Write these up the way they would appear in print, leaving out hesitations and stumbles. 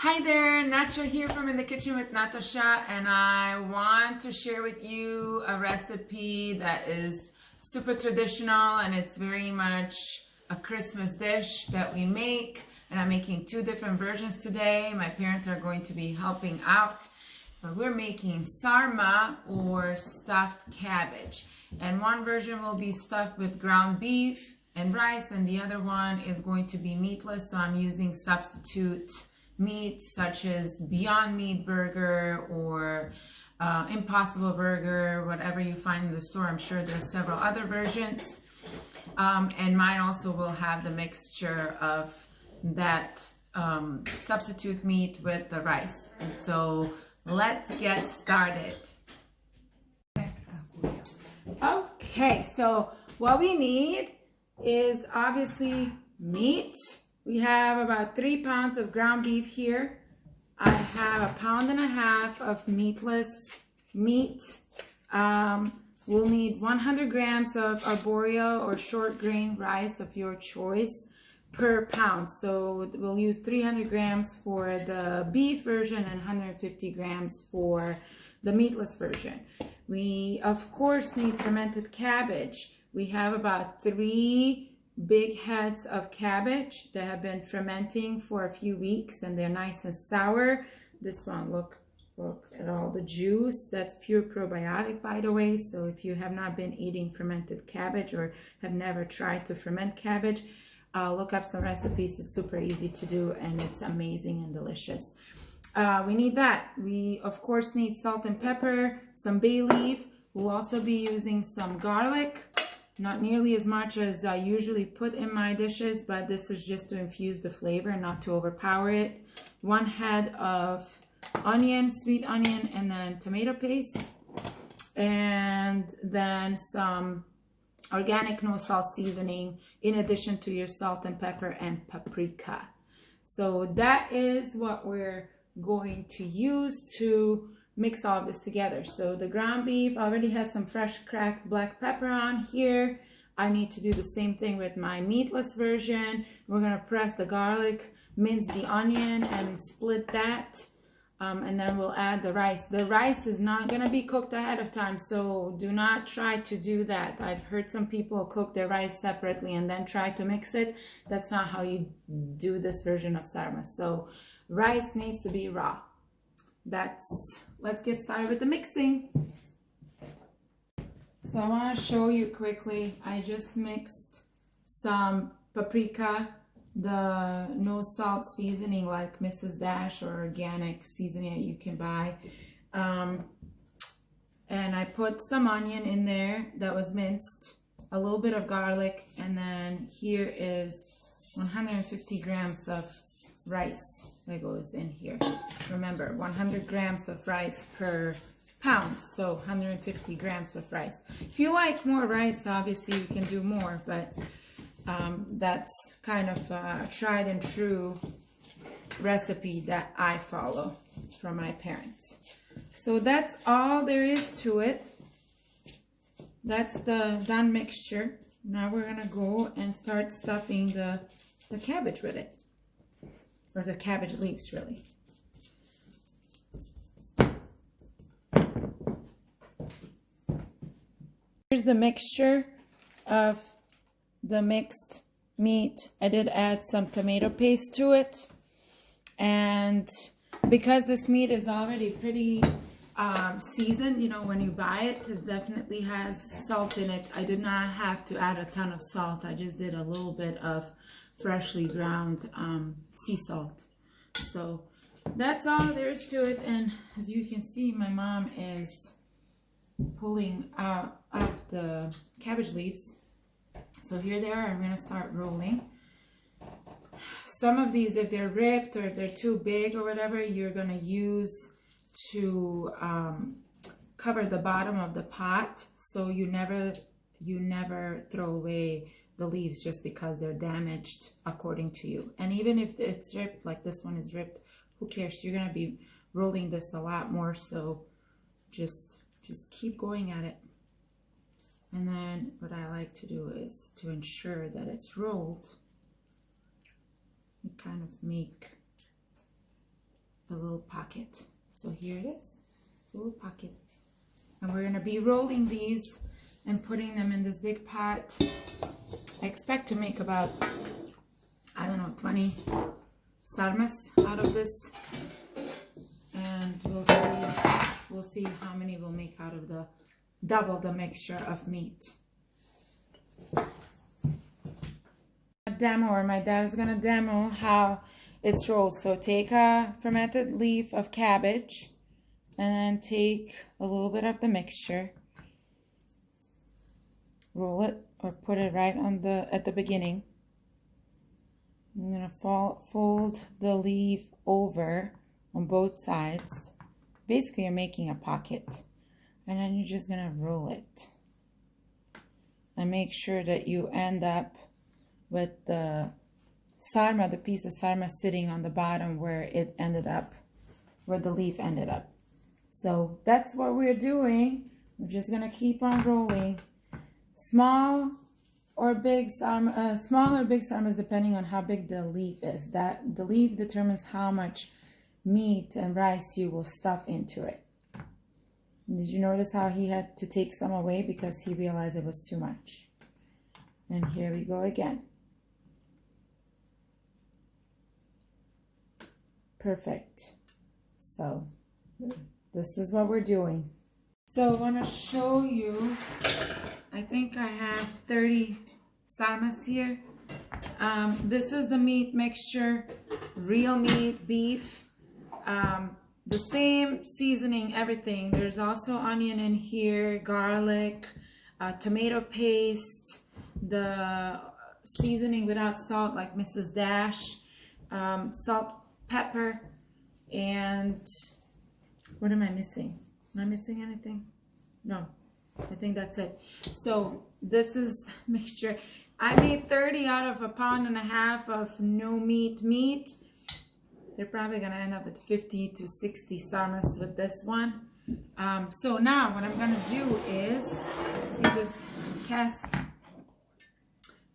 Hi there, Nataša here from In the Kitchen with Nataša, and I want to share with you a recipe that is super traditional, and it's very much a Christmas dish that we make, and I'm making two different versions today. My parents are going to be helping out, but we're making SARMA or stuffed cabbage, and one version will be stuffed with ground beef and rice, and the other one is going to be meatless, so I'm using substitute meat such as Beyond Meat burger or Impossible burger, whatever you find in the store. I'm sure there's several other versions, and mine also will have the mixture of that substitute meat with the rice. And so let's get started. Okay, so what we need is obviously meat. We have about 3 pounds of ground beef here. I have 1.5 pounds of meatless meat. We'll need 100 grams of arborio or short grain rice of your choice per pound. So we'll use 300 grams for the beef version and 150 grams for the meatless version. We, of course, need fermented cabbage. We have about 3 big heads of cabbage that have been fermenting for a few weeks, and they're nice and sour. This one, look at all the juice. That's pure probiotic, by the way. So if you have not been eating fermented cabbage or have never tried to ferment cabbage, look up some recipes. It's super easy to do, and it's amazing and delicious. We need that. We, of course, need salt and pepper, some bay leaf. We'll also be using some garlic. Not nearly as much as I usually put in my dishes, but this is just to infuse the flavor, not to overpower it. 1 head of onion, sweet onion, and then tomato paste. And then some organic no salt seasoning in addition to your salt and pepper and paprika. So that is what we're going to use to mix all of this together. So the ground beef already has some fresh cracked black pepper on here. I need to do the same thing with my meatless version. We're gonna press the garlic, mince the onion, and split that. And then we'll add the rice. The rice is not gonna be cooked ahead of time, so do not try to do that. I've heard some people cook their rice separately and then try to mix it. That's not how you do this version of sarma. So rice needs to be raw. Let's get started with the mixing. So I want to show you quickly. I just mixed some paprika, the no salt seasoning like Mrs. Dash or organic seasoning that you can buy. And I put some onion in there that was minced, a little bit of garlic, and then here is 150 grams of rice that goes in here. Remember, 100 grams of rice per pound, so 150 grams of rice. If you like more rice, obviously you can do more, but that's kind of a tried and true recipe that I follow from my parents. So that's all there is to it. That's the done mixture. Now we're gonna go and start stuffing the cabbage with it. Or the cabbage leaves, really. Here's the mixture of the mixed meat. I did add some tomato paste to it. And because this meat is already pretty seasoned, you know, when you buy it, it definitely has salt in it. I did not have to add a ton of salt. I just did a little bit of freshly ground sea salt. So that's all there is to it. And as you can see, my mom is pulling up the cabbage leaves. So here they are. I'm going to start rolling. Some of these, if they're ripped or if they're too big or whatever, you're going to use to cover the bottom of the pot, so you never throw away the leaves just because they're damaged according to you. And even if it's ripped, like this one is ripped, who cares? You're gonna be rolling this a lot more, so just keep going at it. And then what I like to do is to ensure that it's rolled, you kind of make a little pocket. So here it is, a little pocket. And we're gonna be rolling these and putting them in this big pot. I expect to make about, I don't know, 20 SARMAs out of this. And we'll see how many we'll make out of the double the mixture of meat. Demo, or my dad is gonna demo how it's rolled. So take a fermented leaf of cabbage and then take a little bit of the mixture, roll it or put it right on at the beginning. I'm gonna fold the leaf over on both sides. Basically, you're making a pocket, and then you're just gonna roll it and make sure that you end up with the SARMA, the piece of SARMA sitting on the bottom where it ended up, where the leaf ended up. So that's what we're doing. We're just gonna keep on rolling. Small or big SARMA, small or big SARMAs depending on how big the leaf is. That the leaf determines how much meat and rice you will stuff into it. Did you notice how he had to take some away because he realized it was too much? And here we go again. Perfect. So this is what we're doing. So I want to show you, I think I have 30 SARMAs here. This is the meat mixture, real meat, beef, the same seasoning, everything. There's also onion in here, garlic, tomato paste, the seasoning without salt like Mrs. Dash, salt, pepper, and what am I missing? Am I missing anything? No, I think that's it. So this is mixture. I made 30 out of 1.5 pounds of no meat meat. They're probably gonna end up with 50 to 60 SARMAs with this one. So now what I'm gonna do is, see this cast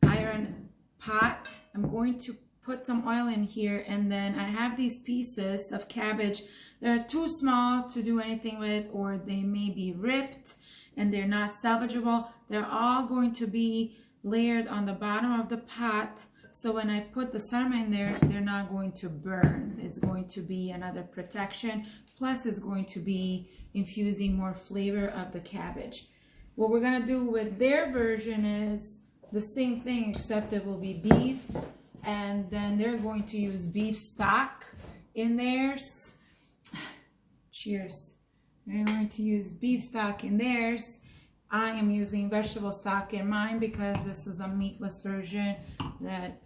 iron pot, I'm going to put some oil in here, and then I have these pieces of cabbage. They're too small to do anything with, or they may be ripped and they're not salvageable. They're all going to be layered on the bottom of the pot, so when I put the SARMA in there, they're not going to burn. It's going to be another protection, plus it's going to be infusing more flavor of the cabbage. What we're gonna do with their version is the same thing, except it will be beef, and then they're going to use beef stock in theirs. Cheers. They're going to use beef stock in theirs. I am using vegetable stock in mine because this is a meatless version that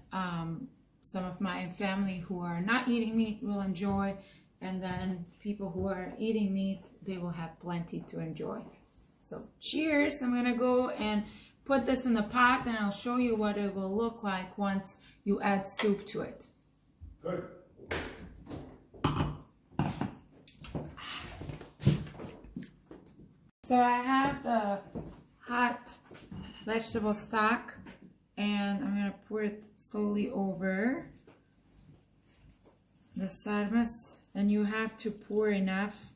some of my family who are not eating meat will enjoy, and then people who are eating meat, they will have plenty to enjoy. So cheers. I'm gonna go and put this in the pot, and I'll show you what it will look like once you add soup to it. Good. So I have the hot vegetable stock, and I'm going to pour it slowly over the SARMAs, and you have to pour enough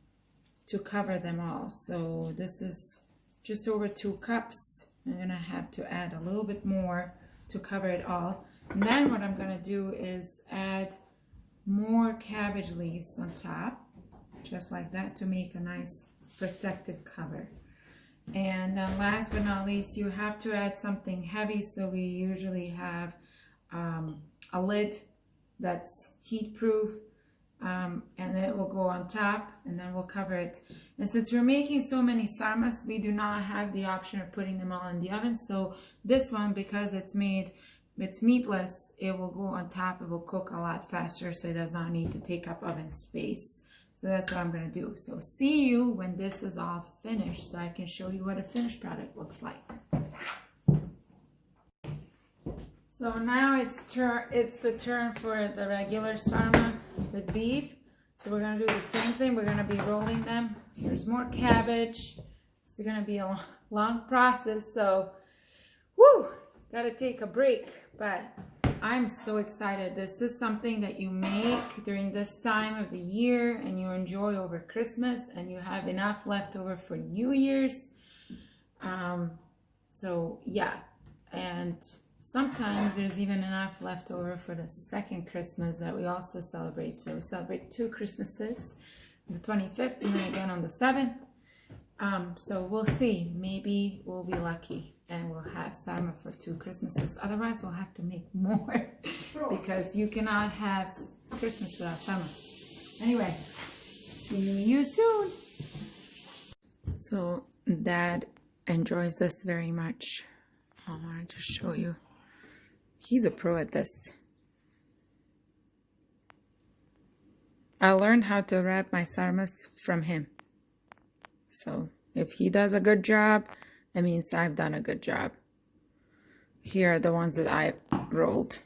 to cover them all. So this is just over 2 cups. I'm going to have to add a little bit more to cover it all. And then what I'm going to do is add more cabbage leaves on top, just like that, to make a nice protected cover. And then last but not least, you have to add something heavy, so we usually have a lid that's heat proof, and it will go on top, and then we'll cover it. And since we're making so many SARMAs, we do not have the option of putting them all in the oven. So this one, because it's meatless, it will go on top. It will cook a lot faster, so it does not need to take up oven space. So that's what I'm going to do. So see you when this is all finished, so I can show you what a finished product looks like. So now it's the turn for the regular SARMA with beef. So we're going to do the same thing. We're going to be rolling them. Here's more cabbage. It's going to be a long process, so whoo, got to take a break. But I'm so excited. This is something that you make during this time of the year and you enjoy over Christmas, and you have enough left over for New Year's. So yeah, and sometimes there's even enough left over for the second Christmas that we also celebrate. So we celebrate 2 Christmases, the 25th and then again on the 7th. So we'll see. Maybe we'll be lucky and we'll have SARMA for 2 Christmases. Otherwise, we'll have to make more because you cannot have Christmas without SARMA. Anyway, see you soon. So Dad enjoys this very much. I want to just show you. He's a pro at this. I learned how to wrap my SARMAs from him. So if he does a good job, that means I've done a good job. Here are the ones that I've rolled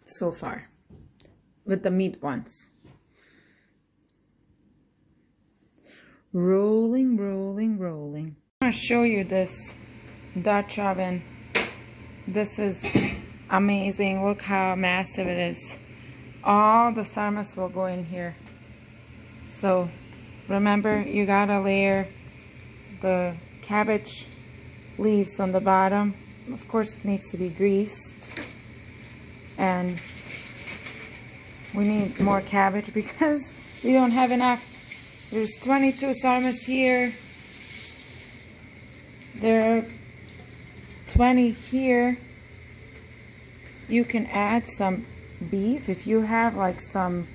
so far with the meat ones. Rolling, rolling, rolling. I want to show you this Dutch oven. This is amazing. Look how massive it is. All the SARMAs will go in here. So remember, you gotta layer the cabbage leaves on the bottom. Of course, it needs to be greased. And we need more cabbage because we don't have enough. There's 22 SARMAs here. There are 20 here. You can add some beef if you have like some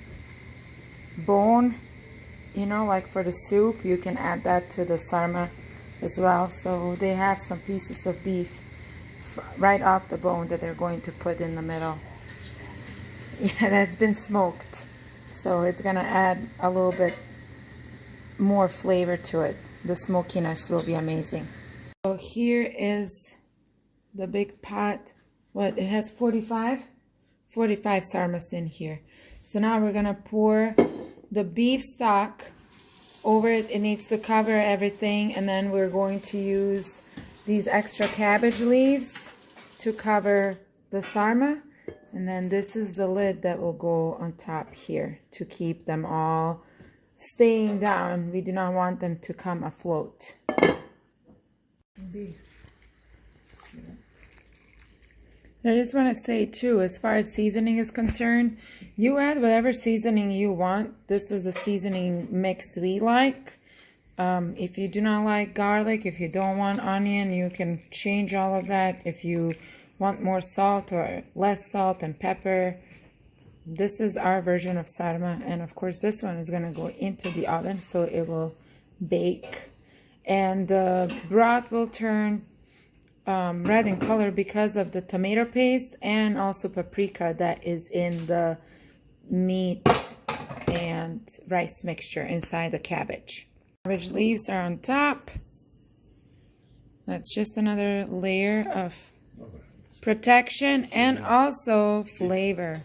bone, you know, like for the soup. You can add that to the SARMA as well. So they have some pieces of beef right off the bone that they're going to put in the middle. Yeah, that's been smoked, so it's gonna add a little bit more flavor to it. The smokiness will be amazing. So here is the big pot. What, it has 45 SARMAs in here. So now we're gonna pour the beef stock over it. It needs to cover everything, and then we're going to use these extra cabbage leaves to cover the SARMA, and then this is the lid that will go on top here to keep them all staying down. We do not want them to come afloat. I just want to say too, as far as seasoning is concerned, you add whatever seasoning you want. This is the seasoning mix we like. If you do not like garlic, if you don't want onion, you can change all of that. If you want more salt or less salt and pepper, this is our version of SARMA. And of course, this one is going to go into the oven so it will bake. And the broth will turn red in color because of the tomato paste and also paprika that is in the meat and rice mixture inside the cabbage. Cabbage leaves are on top. That's just another layer of protection and also flavor.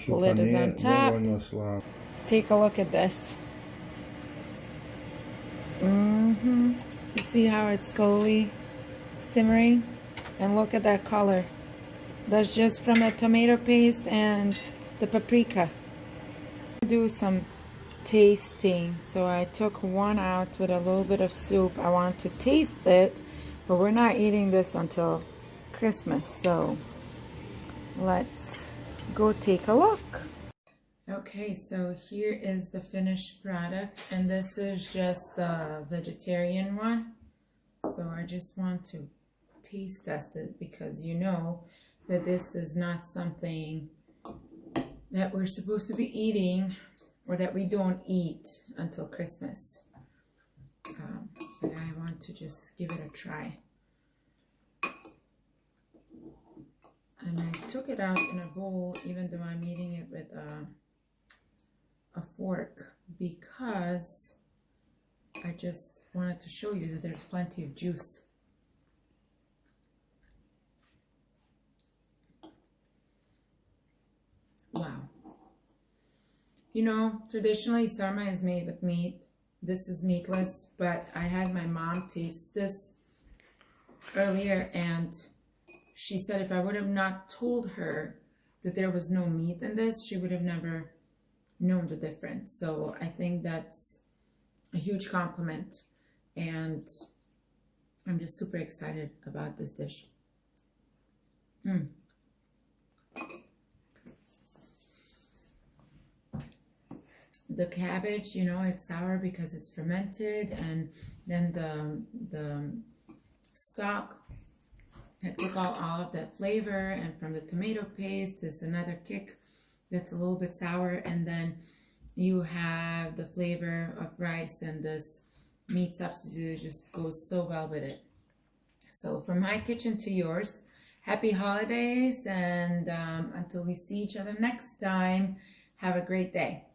The lid is on top. Take a look at this. You see how it's slowly simmering? And look at that color. That's just from the tomato paste and the paprika. Do some tasting. So I took one out with a little bit of soup. I want to taste it, but we're not eating this until Christmas. So let's go take a look. Okay, so here is the finished product, and this is just the vegetarian one. So I just want to taste test it because you know that this is not something that we're supposed to be eating or that we don't eat until Christmas. But I want to just give it a try. And I took it out in a bowl even though I'm eating it with a fork because I just wanted to show you that there's plenty of juice. Wow. You know, traditionally SARMA is made with meat. this is meatless, but I had my mom taste this earlier, and she said if I would have not told her that there was no meat in this, she would have never known the difference. So I think that's a huge compliment, and I'm just super excited about this dish. The cabbage, you know, it's sour because it's fermented, and then the stock that took out all of that flavor, and from the tomato paste is another kick that's a little bit sour, and then you have the flavor of rice, and this meat substitute just goes so well with it. So from my kitchen to yours, happy holidays, and until we see each other next time, have a great day.